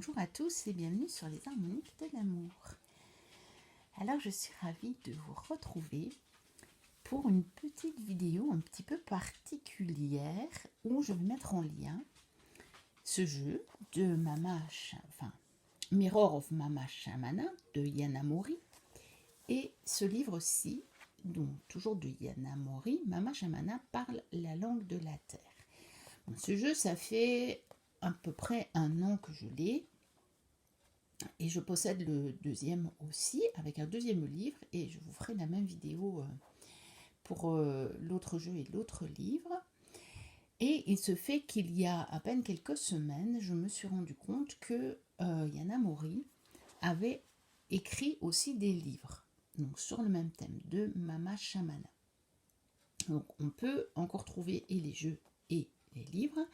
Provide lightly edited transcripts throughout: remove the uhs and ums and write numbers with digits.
Bonjour à tous et bienvenue sur les harmoniques de l'amour. Alors je suis ravie de vous retrouver pour une petite vidéo un petit peu particulière où je vais mettre en lien ce jeu de Mirror of Mama Shamana de Yana Mori et ce livre-ci, donc toujours de Yana Mori, Mama Shamana parle la langue de la terre. Bon, ce jeu, ça fait à peu près 1 an que je l'ai. Et je possède le deuxième aussi, avec un deuxième livre, et je vous ferai la même vidéo pour l'autre jeu et l'autre livre. Et il se fait qu'il y a à peine quelques semaines, je me suis rendu compte que Yana Mori avait écrit aussi des livres, donc sur le même thème, de Mama Shamana. Donc on peut encore trouver et les jeux et les livres.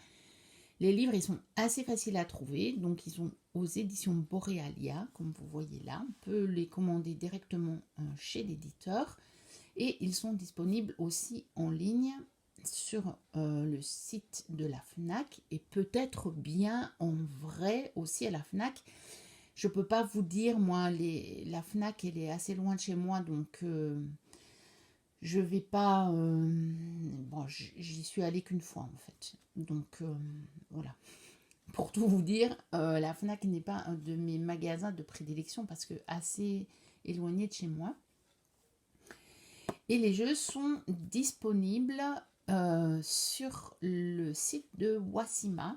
Les livres, ils sont assez faciles à trouver, donc ils sont aux éditions Borealia, comme vous voyez là. On peut les commander directement chez l'éditeur et ils sont disponibles aussi en ligne sur le site de la FNAC et peut-être bien en vrai aussi à la FNAC. Je ne peux pas vous dire, moi, la FNAC, elle est assez loin de chez moi, donc je vais pas... bon, j'y suis allée qu'une fois en fait. Donc voilà. Pour tout vous dire, la FNAC n'est pas un de mes magasins de prédilection parce que assez éloigné de chez moi. Et les jeux sont disponibles sur le site de Wasima,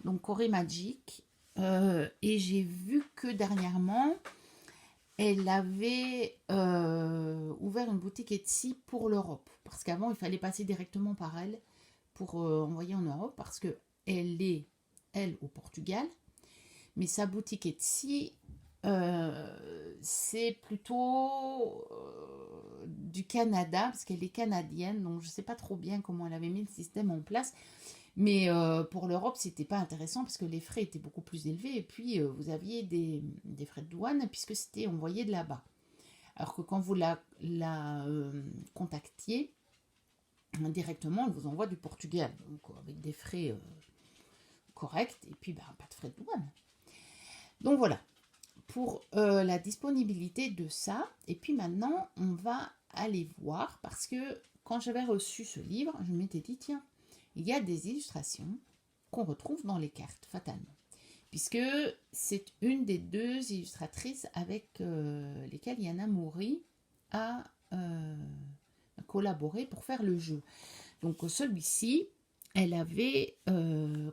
donc Corée Magic. Et j'ai vu que dernièrement, elle avait ouvert une boutique Etsy pour l'Europe. Parce qu'avant, il fallait passer directement par elle pour envoyer en Europe. Parce qu'elle est, elle, au Portugal. Mais sa boutique Etsy, c'est plutôt du Canada. Parce qu'elle est canadienne. Donc, je ne sais pas trop bien comment elle avait mis le système en place. Mais pour l'Europe, c'était pas intéressant parce que les frais étaient beaucoup plus élevés et puis vous aviez des frais de douane puisque c'était envoyé de là-bas. Alors que quand vous la contactiez directement, elle vous envoie du Portugal, donc avec des frais corrects et puis pas de frais de douane. Donc voilà, pour la disponibilité de ça. Et puis maintenant, on va aller voir parce que quand j'avais reçu ce livre, je m'étais dit, tiens, il y a des illustrations qu'on retrouve dans les cartes, fatalement. Puisque c'est une des 2 illustratrices avec lesquelles Yana Mori a collaboré pour faire le jeu. Donc celui-ci, elle avait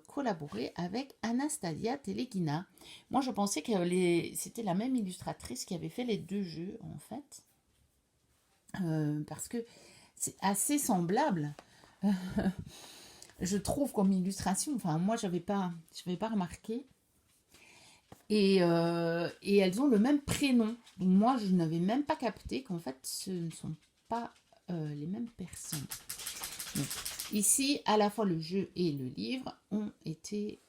collaboré avec Anastasia Teleguina. Moi, je pensais que c'était la même illustratrice qui avait fait les 2 jeux, en fait. Parce que c'est assez semblable. Je trouve comme illustration, enfin moi je n'avais pas remarqué, et elles ont le même prénom. Donc moi je n'avais même pas capté qu'en fait ce ne sont pas les mêmes personnes. Donc, ici à la fois le jeu et le livre ont été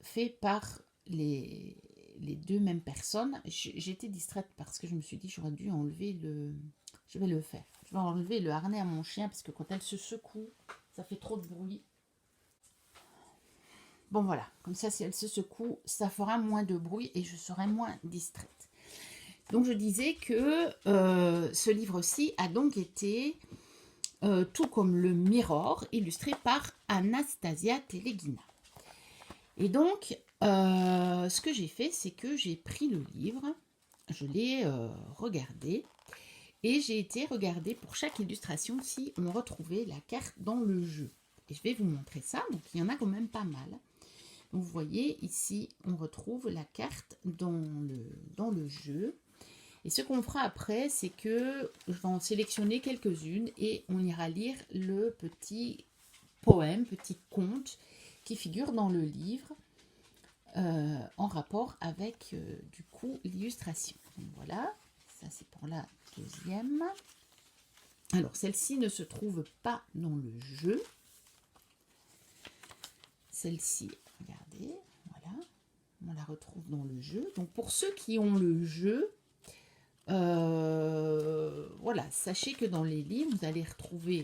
faits par les 2 mêmes personnes. J'étais distraite parce que je me suis dit j'aurais dû enlever le... Je vais le faire. Je vais enlever le harnais à mon chien parce que quand elle se secoue, ça fait trop de bruit. Bon voilà, comme ça si elle se secoue, ça fera moins de bruit et je serai moins distraite. Donc je disais que ce livre-ci a donc été, tout comme le Mirror, illustré par Anastasia Teleguina. Et donc, ce que j'ai fait, c'est que j'ai pris le livre, je l'ai regardé, et j'ai été regarder pour chaque illustration si on retrouvait la carte dans le jeu. Et je vais vous montrer ça, donc il y en a quand même pas mal. Donc vous voyez, ici, on retrouve la carte dans le jeu. Et ce qu'on fera après, c'est que je vais en sélectionner quelques-unes et on ira lire le petit poème, petit conte qui figure dans le livre en rapport avec, du coup, l'illustration. Donc voilà, ça c'est pour la deuxième. Alors, celle-ci ne se trouve pas dans le jeu. Celle-ci, regardez, voilà, on la retrouve dans le jeu. Donc, pour ceux qui ont le jeu, voilà, sachez que dans les livres, vous allez retrouver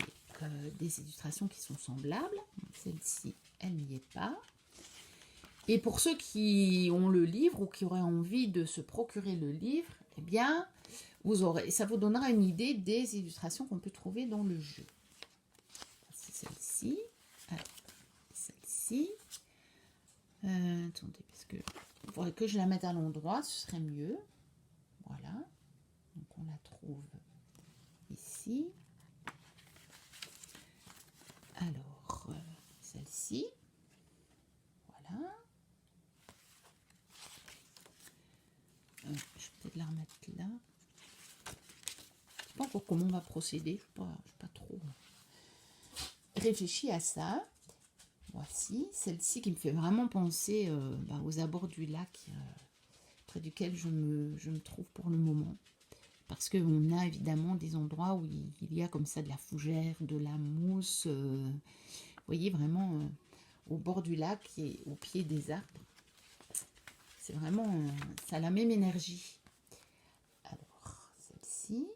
des illustrations qui sont semblables. Celle-ci, elle n'y est pas. Et pour ceux qui ont le livre ou qui auraient envie de se procurer le livre, eh bien, ça vous donnera une idée des illustrations qu'on peut trouver dans le jeu. C'est celle-ci. Alors, celle-ci. Attendez, parce que il faudrait que je la mette à l'endroit, ce serait mieux. Voilà. Donc on la trouve ici. Alors, celle-ci. Voilà. Je vais peut-être la remettre là. Je ne sais pas encore comment on va procéder. Je n'ai pas trop réfléchi à ça. Voici, celle-ci qui me fait vraiment penser aux abords du lac près duquel je me trouve pour le moment. Parce qu'on a évidemment des endroits où il y a comme ça de la fougère, de la mousse. Vous voyez, vraiment au bord du lac et au pied des arbres. C'est vraiment, ça a la même énergie. Alors, celle-ci.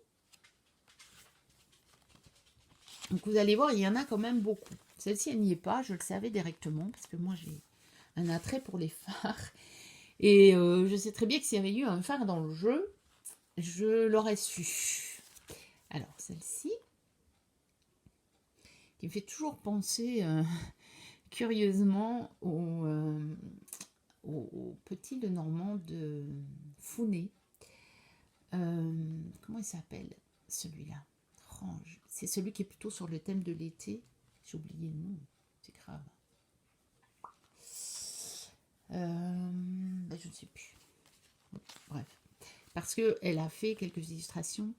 Donc vous allez voir, il y en a quand même beaucoup. Celle-ci, elle n'y est pas, je le savais directement, parce que moi j'ai un attrait pour les phares. Et je sais très bien que s'il y avait eu un phare dans le jeu, je l'aurais su. Alors, celle-ci, qui me fait toujours penser curieusement au petit Lenormand de Founé. Comment il s'appelle celui-là? C'est celui qui est plutôt sur le thème de l'été. J'ai oublié le nom, c'est grave. Je ne sais plus. Bref. Parce qu'elle a fait quelques illustrations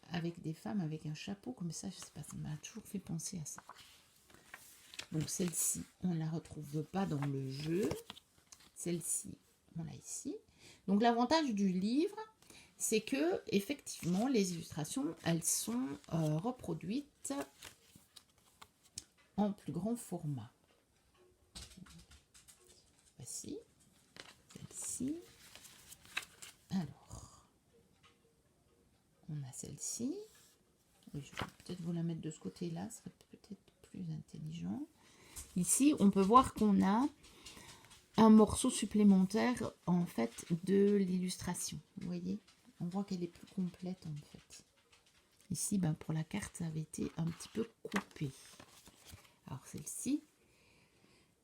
avec des femmes avec un chapeau comme ça, je sais pas, ça m'a toujours fait penser à ça. Donc celle-ci, on ne la retrouve pas dans le jeu. Celle-ci, on l'a ici. Donc l'avantage du livre, c'est que effectivement les illustrations, elles sont reproduites en plus grand format. Voici, celle-ci. Alors, on a celle-ci. Oui, je vais peut-être vous la mettre de ce côté-là, ce serait peut-être plus intelligent. Ici, on peut voir qu'on a un morceau supplémentaire en fait de l'illustration. Vous voyez, on voit qu'elle est plus complète en fait. Ici, pour la carte, ça avait été un petit peu coupé. Alors celle-ci,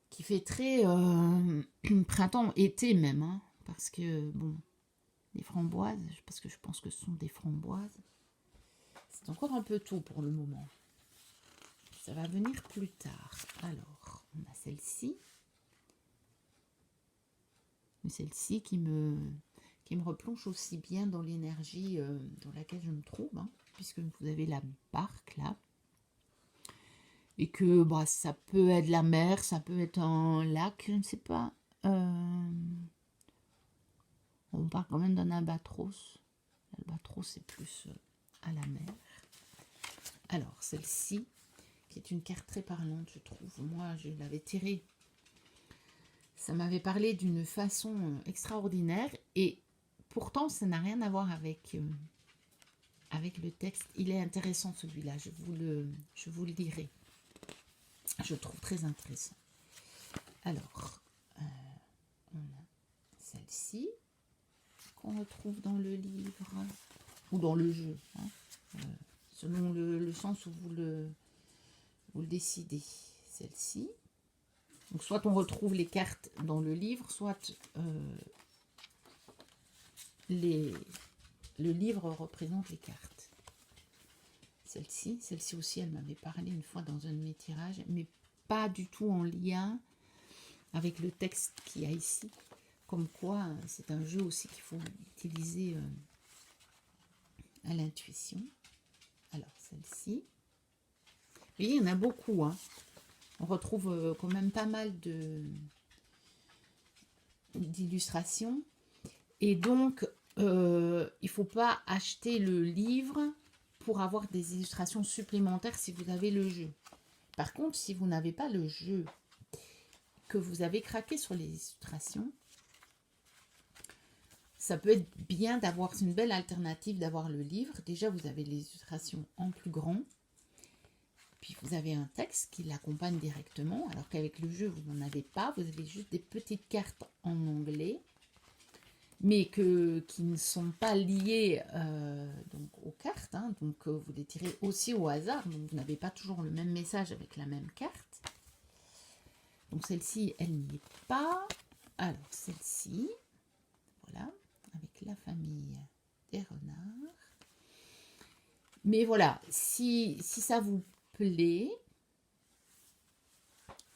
qui fait très printemps-été même, hein, parce que bon, les framboises, parce que je pense que ce sont des framboises. C'est encore un peu tôt pour le moment. Ça va venir plus tard. Alors, on a celle-ci. Celle-ci qui me replonge aussi bien dans l'énergie dans laquelle je me trouve, hein, puisque vous avez la barque là. Et que ça peut être la mer, ça peut être un lac, je ne sais pas. On parle quand même d'un albatros. L'albatros, c'est plus à la mer. Alors, celle-ci, qui est une carte très parlante, je trouve. Moi, je l'avais tirée. Ça m'avait parlé d'une façon extraordinaire. Et pourtant, ça n'a rien à voir avec le texte. Il est intéressant, celui-là. Je vous le dirai. Je le trouve très intéressant. Alors, on a celle-ci, qu'on retrouve dans le livre, ou dans le jeu, hein, selon le sens où vous le décidez. Celle-ci. Donc, soit on retrouve les cartes dans le livre, soit le livre représente les cartes. Celle-ci aussi, elle m'avait parlé une fois dans un de mes tirages, mais pas du tout en lien avec le texte qu'il y a ici. Comme quoi, c'est un jeu aussi qu'il faut utiliser à l'intuition. Alors, celle-ci. Vous voyez, il y en a beaucoup, hein. On retrouve quand même pas mal d'illustrations. Et donc, il ne faut pas acheter le livre pour avoir des illustrations supplémentaires si vous avez le jeu. Par contre, si vous n'avez pas le jeu, que vous avez craqué sur les illustrations, ça peut être bien d'avoir, c'est une belle alternative d'avoir le livre. Déjà, vous avez les illustrations en plus grand. puis vous avez un texte qui l'accompagne directement, alors qu'avec le jeu, vous n'en avez pas. Vous avez juste des petites cartes en anglais, mais qui ne sont pas liées donc aux cartes. Hein, donc vous les tirez aussi au hasard, donc vous n'avez pas toujours le même message avec la même carte. Donc celle-ci, elle n'y est pas. Alors celle-ci, voilà, avec la famille des renards. Mais voilà, si ça vous plaît,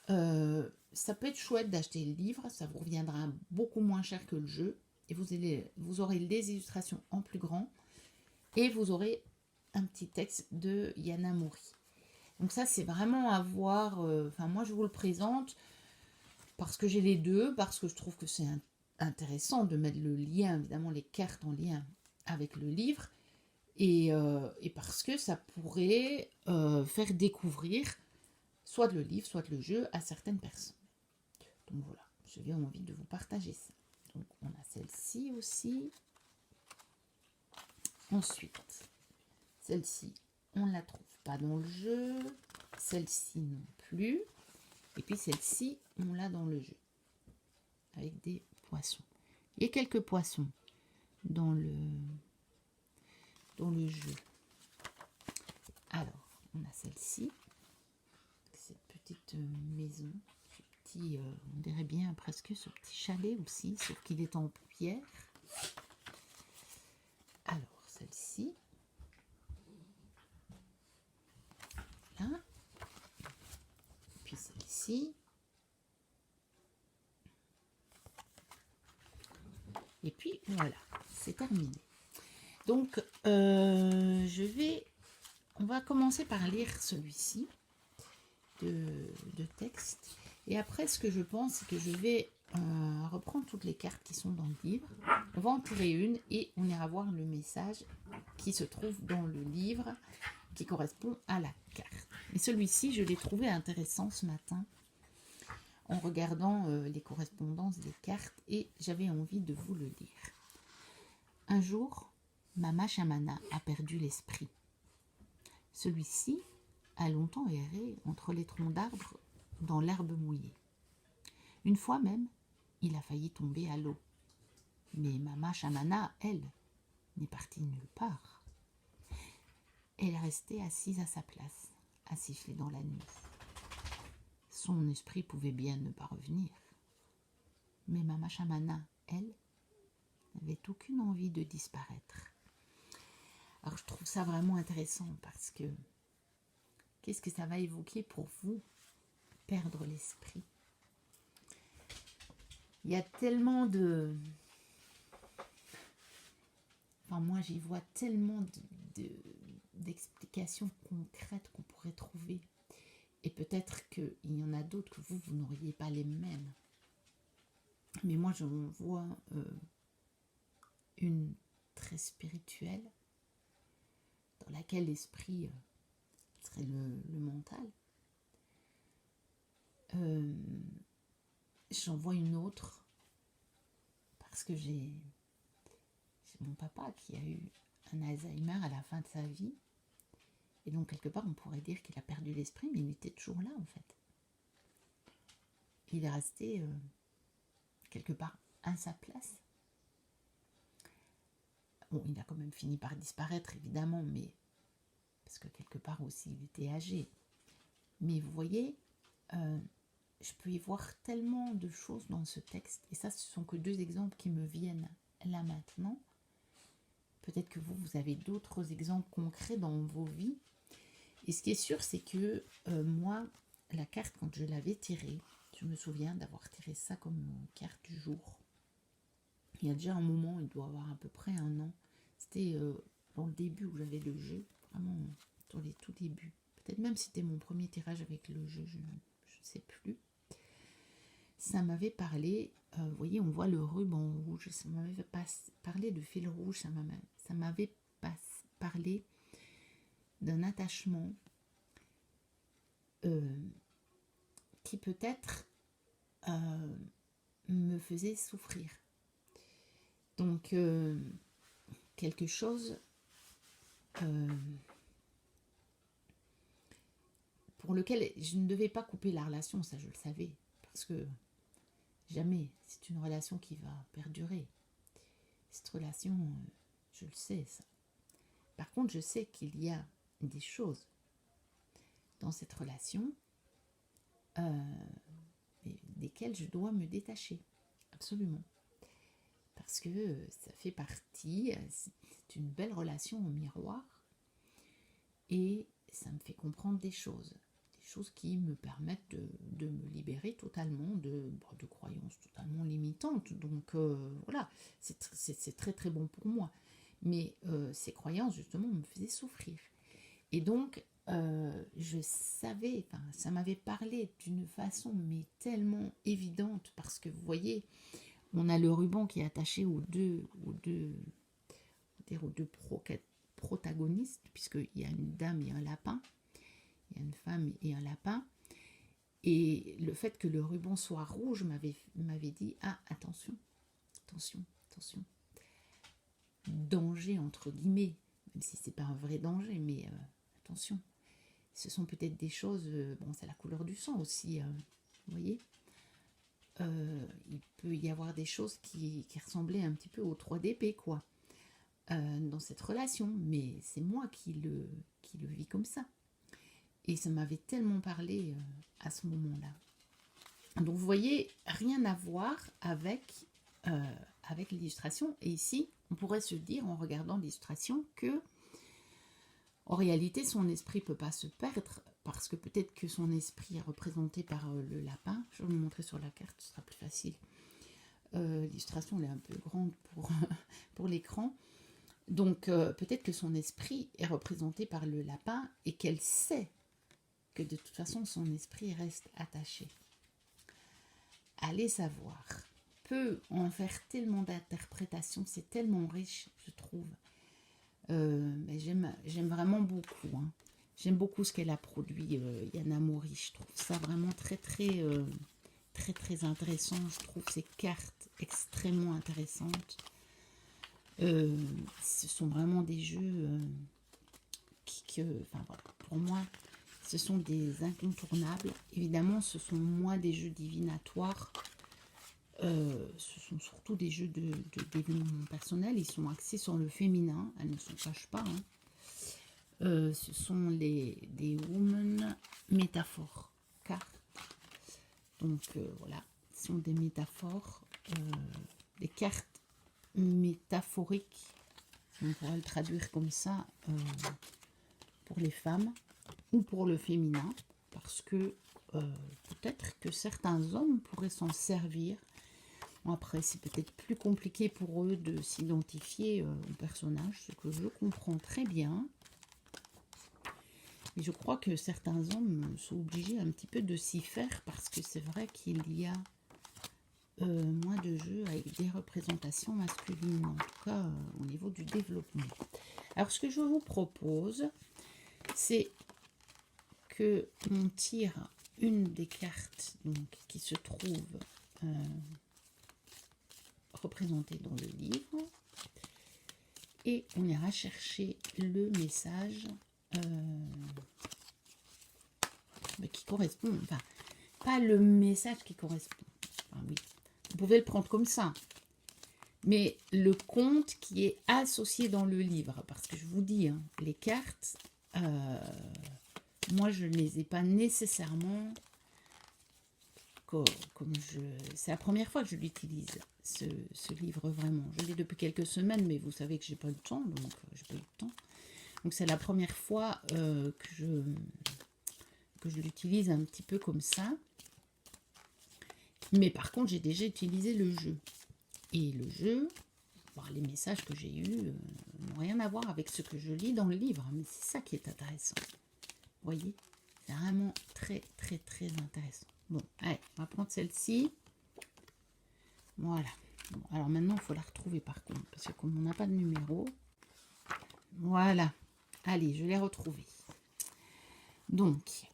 ça peut être chouette d'acheter le livre, ça vous reviendra beaucoup moins cher que le jeu, et vous aurez les illustrations en plus grand, et vous aurez un petit texte de Yana Mori. Donc ça, c'est vraiment à voir, enfin moi je vous le présente, parce que j'ai les deux, parce que je trouve que c'est intéressant de mettre le lien, évidemment les cartes en lien avec le livre, et parce que ça pourrait faire découvrir soit le livre, soit le jeu à certaines personnes. Donc voilà, j'avais envie de vous partager ça. Donc on a celle-ci aussi. Ensuite, celle-ci, on ne la trouve pas dans le jeu. Celle-ci non plus. Et puis celle-ci, on l'a dans le jeu. Avec des poissons. Il y a quelques poissons dans le jeu. Alors, on a celle-ci. Cette petite maison. Ce petit, on dirait bien presque ce petit chalet aussi, sauf qu'il est en pierre. Alors, celle-ci. Là. Puis celle-ci. Et puis voilà, c'est terminé. Donc, on va commencer par lire celui-ci de texte. Et après, ce que je pense, c'est que je vais reprendre toutes les cartes qui sont dans le livre. On va en tirer une et on ira voir le message qui se trouve dans le livre qui correspond à la carte. Et celui-ci, je l'ai trouvé intéressant ce matin en regardant les correspondances des cartes et j'avais envie de vous le lire. Un jour, Mama Shamana a perdu l'esprit. Celui-ci a longtemps erré entre les troncs d'arbres dans l'herbe mouillée. Une fois même, il a failli tomber à l'eau. Mais Mama Shamana, elle, n'est partie nulle part. Elle est restée assise à sa place, à siffler dans la nuit. Son esprit pouvait bien ne pas revenir. Mais Mama Shamana, elle, n'avait aucune envie de disparaître. Alors je trouve ça vraiment intéressant parce que qu'est-ce que ça va évoquer pour vous, perdre l'esprit? Il y a tellement de... Enfin, moi j'y vois tellement d'explications concrètes qu'on pourrait trouver. Et peut-être qu'il y en a d'autres que vous n'auriez pas les mêmes. Mais moi j'en vois une très spirituelle, dans laquelle l'esprit serait le mental. J'en vois une autre parce que j'ai mon papa qui a eu un Alzheimer à la fin de sa vie. Et donc quelque part on pourrait dire qu'il a perdu l'esprit, mais il était toujours là en fait. Il est resté quelque part à sa place. Bon, il a quand même fini par disparaître évidemment, mais parce que quelque part aussi il était âgé. Mais vous voyez, je peux y voir tellement de choses dans ce texte. Et ça, ce sont que deux exemples qui me viennent là maintenant. Peut-être que vous avez d'autres exemples concrets dans vos vies. Et ce qui est sûr, c'est que moi, la carte, quand je l'avais tirée, je me souviens d'avoir tiré ça comme carte du jour. Il y a déjà un moment, il doit avoir à peu près un an. C'était dans le début où j'avais le jeu, vraiment dans les tout débuts. Peut-être même si c'était mon premier tirage avec le jeu, je ne sais plus. Ça m'avait parlé, vous voyez, on voit le ruban rouge, ça m'avait parlé de fil rouge, ça m'avait parlé d'un attachement qui peut-être me faisait souffrir. Donc, quelque chose pour lequel je ne devais pas couper la relation, ça je le savais, parce que jamais c'est une relation qui va perdurer. Cette relation, je le sais, ça. Par contre, je sais qu'il y a des choses dans cette relation desquelles je dois me détacher, absolument. Parce que ça fait partie, c'est une belle relation au miroir, et ça me fait comprendre des choses qui me permettent de me libérer totalement de croyances totalement limitantes. Donc voilà, c'est très très bon pour moi. Mais ces croyances, justement, me faisaient souffrir. Et donc, je savais, ça m'avait parlé d'une façon mais tellement évidente, parce que vous voyez, on a le ruban qui est attaché aux deux protagonistes, puisqu'il y a une dame et un lapin, il y a une femme et un lapin, et le fait que le ruban soit rouge m'avait dit, ah, attention, danger entre guillemets, même si c'est pas un vrai danger, mais attention, ce sont peut-être des choses, bon, c'est la couleur du sang aussi, vous voyez, il peut y avoir des choses qui ressemblaient un petit peu au 3DP, quoi, dans cette relation, mais c'est moi qui le vis comme ça. Et ça m'avait tellement parlé à ce moment-là. Donc vous voyez, rien à voir avec l'illustration. Et ici, on pourrait se dire, en regardant l'illustration, que en réalité, son esprit ne peut pas se perdre, parce que peut-être que son esprit est représenté par le lapin. Je vais vous le montrer sur la carte, ce sera plus facile. L'illustration, elle est un peu grande pour l'écran. Donc peut-être que son esprit est représenté par le lapin, et qu'elle sait que de toute façon son esprit reste attaché. Allez savoir. Peut en faire tellement d'interprétations, c'est tellement riche, je trouve. Mais j'aime vraiment beaucoup. Hein. J'aime beaucoup ce qu'elle a produit, Yana Mori. Je trouve ça vraiment très très intéressant. Je trouve ces cartes extrêmement intéressantes. Ce sont vraiment des jeux enfin, voilà, pour moi, ce sont des incontournables. Évidemment, ce sont moins des jeux divinatoires. Ce sont surtout des jeux de développement personnel. Ils sont axés sur le féminin. Elles ne s'en cachent pas. Hein. Ce sont des Woman Métaphores cartes. Donc voilà, ce sont des métaphores, des cartes métaphoriques. On pourrait le traduire comme ça pour les femmes ou pour le féminin, parce que peut-être que certains hommes pourraient s'en servir. Bon, après, c'est peut-être plus compliqué pour eux de s'identifier au personnage, ce que je comprends très bien. Mais je crois que certains hommes sont obligés un petit peu de s'y faire, parce que c'est vrai qu'il y a moins de jeux avec des représentations masculines, en tout cas au niveau du développement. Alors, ce que je vous propose, c'est que on tire une des cartes donc, qui se trouve représentée dans le livre, et on ira chercher le message qui correspond, enfin, pas le message qui correspond, enfin, oui, vous pouvez le prendre comme ça, mais le conte qui est associé dans le livre, parce que je vous dis, hein, les cartes, moi je ne les ai pas nécessairement comme c'est la première fois que je l'utilise, ce livre, vraiment. Je l'ai depuis quelques semaines, mais vous savez que j'ai pas eu le temps, donc j'ai pas eu le temps. Donc c'est la première fois que je l'utilise un petit peu comme ça. Mais par contre, j'ai déjà utilisé le jeu. Et le jeu, bon, les messages que j'ai eus n'ont rien à voir avec ce que je lis dans le livre. Mais c'est ça qui est intéressant. Vous voyez, c'est vraiment très intéressant. Bon, allez, on va prendre celle-ci. Voilà. Bon, alors maintenant, il faut la retrouver par contre, parce que comme on n'a pas de numéro. Voilà. Allez, je l'ai retrouvée. Donc,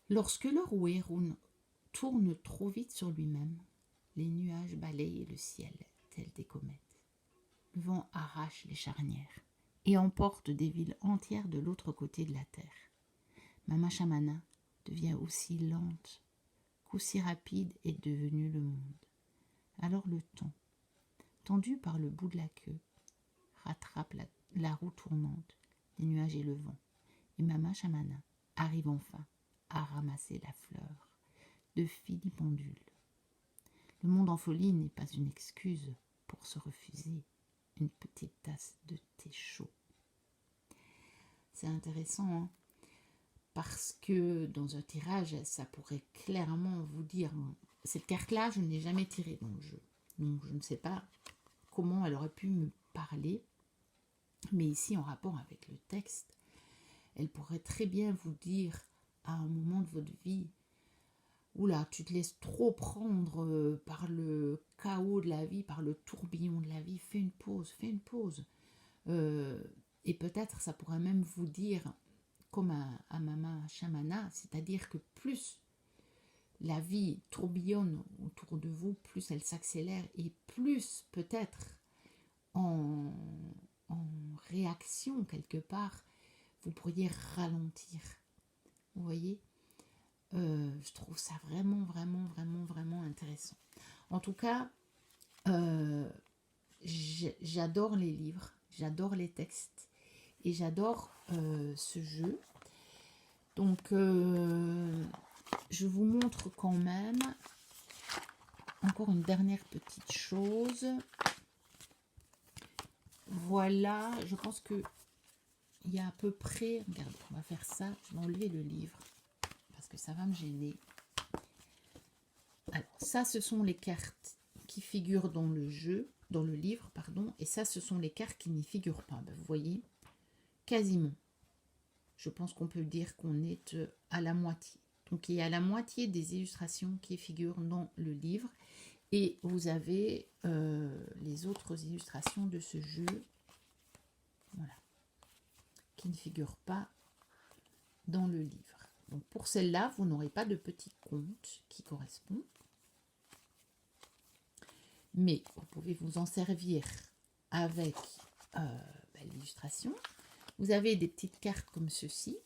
lorsque le Rouerun tourne trop vite sur lui-même, les nuages balayent le ciel, tels des comètes. Le vent arrache les charnières et emporte des villes entières de l'autre côté de la terre. Mama Shamana devient aussi lente qu'aussi rapide est devenu le monde. Alors le temps, tendu par le bout de la queue, rattrape la roue tournante, les nuages et le vent. Et Mama Shamana arrive enfin à ramasser la fleur de Filipendule. Le monde en folie n'est pas une excuse pour se refuser une petite tasse de thé chaud. C'est intéressant, hein, parce que dans un tirage, ça pourrait clairement vous dire, cette carte-là, je ne l'ai jamais tirée dans le jeu. Donc je ne sais pas comment elle aurait pu me parler, mais ici en rapport avec le texte, elle pourrait très bien vous dire à un moment de votre vie, oula, tu te laisses trop prendre par le chaos de la vie, par le tourbillon de la vie, fais une pause, fais une pause. Et peut-être ça pourrait même vous dire, comme à Mama Shamana, c'est-à-dire que plus la vie tourbillonne autour de vous, plus elle s'accélère et plus peut-être en réaction quelque part, vous pourriez ralentir. Vous voyez, je trouve ça vraiment intéressant. En tout cas, j'adore les livres, j'adore les textes et j'adore ce jeu. Donc, je vous montre quand même encore une dernière petite chose. Voilà, je pense que il y a à peu près, regardez, on va faire ça, je vais enlever le livre parce que ça va me gêner. Alors, ça, ce sont les cartes qui figurent dans le jeu, dans le livre, pardon, et ça, ce sont les cartes qui n'y figurent pas. Ben, vous voyez, quasiment. Je pense qu'on peut dire qu'on est à la moitié. Donc, il y a la moitié des illustrations qui figurent dans le livre. Et vous avez les autres illustrations de ce jeu, voilà, qui ne figurent pas dans le livre. Donc, pour celle-là, vous n'aurez pas de petit conte qui correspond. Mais vous pouvez vous en servir avec l'illustration. Vous avez des petites cartes comme ceci.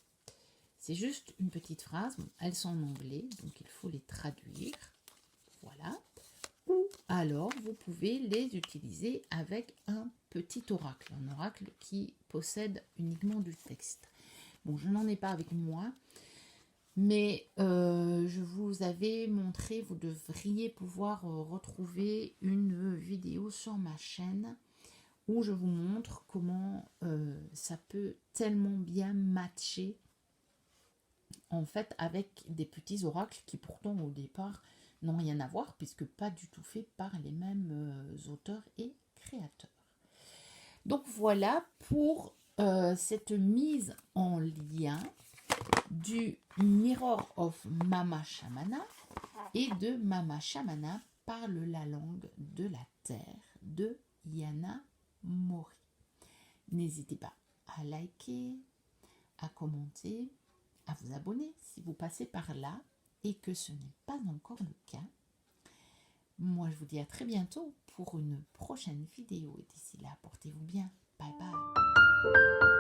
C'est juste une petite phrase. Bon, elles sont en anglais, donc il faut les traduire. Voilà. Ou alors, vous pouvez les utiliser avec un petit oracle. Un oracle qui possède uniquement du texte. Bon, je n'en ai pas avec moi. Mais je vous avais montré, vous devriez pouvoir retrouver une vidéo sur ma chaîne où je vous montre comment ça peut tellement bien matcher en fait avec des petits oracles qui pourtant au départ n'ont rien à voir puisque pas du tout fait par les mêmes auteurs et créateurs. Donc voilà pour cette mise en lien du Mirror of Mama Shamana et de Mama Shamana parle la langue de la terre de Yana Mori. N'hésitez pas à liker, à commenter, à vous abonner si vous passez par là et que ce n'est pas encore le cas. Moi, je vous dis à très bientôt pour une prochaine vidéo et d'ici là, portez-vous bien. Bye bye.